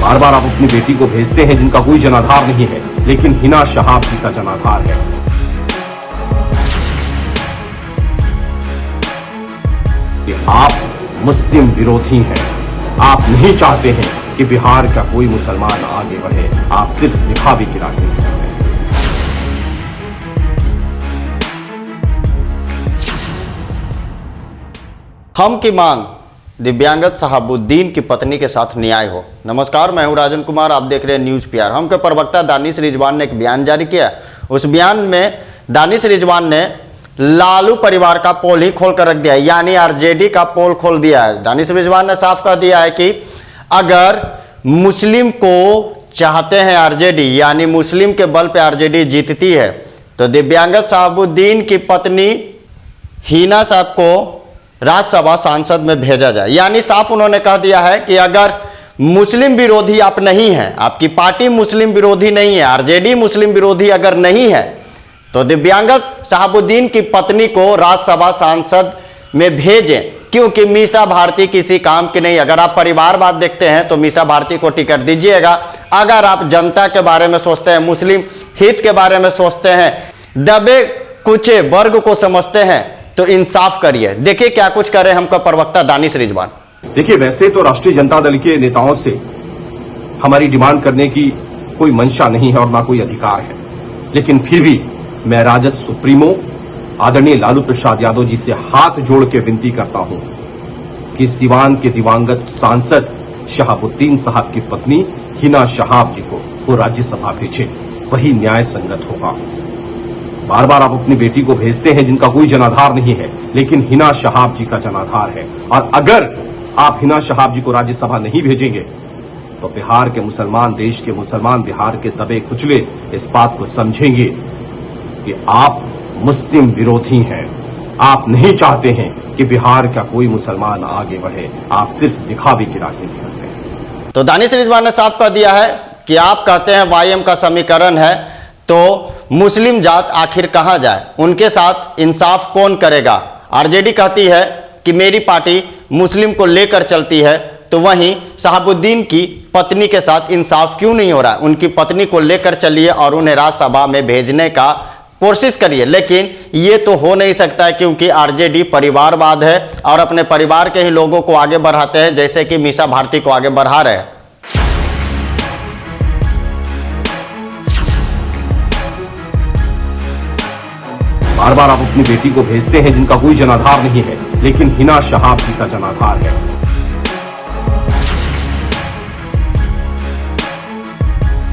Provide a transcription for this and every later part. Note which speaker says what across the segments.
Speaker 1: बार बार आप अपनी बेटी को भेजते हैं जिनका कोई जनाधार नहीं है, लेकिन हिना शहाब जी का जनाधार है। कि आप मुस्लिम विरोधी हैं। आप नहीं चाहते हैं कि बिहार का कोई मुसलमान आगे बढ़े। आप सिर्फ दिखावे की राजनीति कर रहे हैं।
Speaker 2: हम की मांग दिव्यांगत शहाबुद्दीन की पत्नी के साथ न्याय हो। नमस्कार, मैं हूं राजन कुमार, आप देख रहे हैं न्यूज पीआर। हम के प्रवक्ता दानिश रिजवान ने एक बयान जारी किया। उस बयान में दानिश रिजवान ने लालू परिवार का पोल ही खोल कर रख दिया है, यानी आरजेडी का पोल खोल दिया है। दानिश रिजवान ने साफ कह दिया है कि अगर मुस्लिम को चाहते हैं आरजेडी, यानी मुस्लिम के बल पे आरजेडी जीतती है, तो दिव्यांगत शहाबुद्दीन की पत्नी हिना साहब को राज्यसभा सांसद में भेजा जाए। यानी साफ उन्होंने कह दिया है कि अगर मुस्लिम विरोधी आप नहीं हैं, आपकी पार्टी मुस्लिम विरोधी नहीं है, आरजेडी मुस्लिम विरोधी अगर नहीं है, तो दिव्यांगत शहाबुद्दीन की पत्नी को राज्यसभा सांसद में भेजें, क्योंकि मीसा भारती किसी काम की नहीं। अगर आप परिवारवाद देखते हैं तो मीसा भारती को टिकट दीजिएगा। अगर आप जनता के बारे में सोचते हैं, मुस्लिम हित के बारे में सोचते हैं, दबे कुचे वर्ग को समझते हैं, तो इंसाफ करिए। देखिए क्या कुछ करे हमका प्रवक्ता दानिश रिजवान।
Speaker 1: देखिए, वैसे तो राष्ट्रीय जनता दल के नेताओं से हमारी डिमांड करने की कोई मंशा नहीं है और ना कोई अधिकार है, लेकिन फिर भी मैं राजद सुप्रीमो आदरणीय लालू प्रसाद यादव जी से हाथ जोड़ के विनती करता हूं कि सिवान के दिवंगत सांसद शहाबुद्दीन साहब की पत्नी हिना शहाब जी को राज्यसभा भेजे, वही न्याय संगत होगा। बार बार आप अपनी बेटी को भेजते हैं जिनका कोई जनाधार नहीं है, लेकिन हिना शहाब जी का जनाधार है। और अगर आप हिना शहाब जी को राज्यसभा नहीं भेजेंगे तो बिहार के मुसलमान, देश के मुसलमान बिहार के दबे कुचले इस बात को समझेंगे कि आप मुस्लिम विरोधी हैं। आप नहीं चाहते हैं कि बिहार का कोई मुसलमान आगे बढ़े। आप सिर्फ दिखावे की राजनीति कर रहे हैं।
Speaker 2: तो दानिश रिजवान ने साफ कह दिया है कि आप कहते हैं वाईएम का समीकरण है, तो मुस्लिम जात आखिर कहां जाए, उनके साथ इंसाफ कौन करेगा। आरजेडी कहती है कि मेरी पार्टी मुस्लिम को लेकर चलती है, तो वहीं शहाबुद्दीन की पत्नी के साथ इंसाफ क्यों नहीं हो रहा है। उनकी पत्नी को लेकर चलिए और उन्हें राज्यसभा में भेजने का कोशिश करिए, लेकिन ये तो हो नहीं सकता है, क्योंकि आरजेडी परिवारवाद है और अपने परिवार के ही लोगों को आगे बढ़ाते हैं, जैसे कि मीसा भारती को आगे बढ़ा रहे हैं।
Speaker 1: बार बार आप अपनी बेटी को भेजते हैं जिनका कोई जनाधार नहीं है, लेकिन हिना शहाब जी का जनाधार है।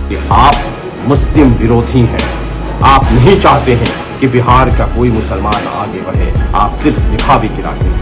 Speaker 1: कि आप मुस्लिम विरोधी हैं। आप नहीं चाहते हैं कि बिहार का कोई मुसलमान आगे बढ़े। आप सिर्फ दिखावे की राजनीति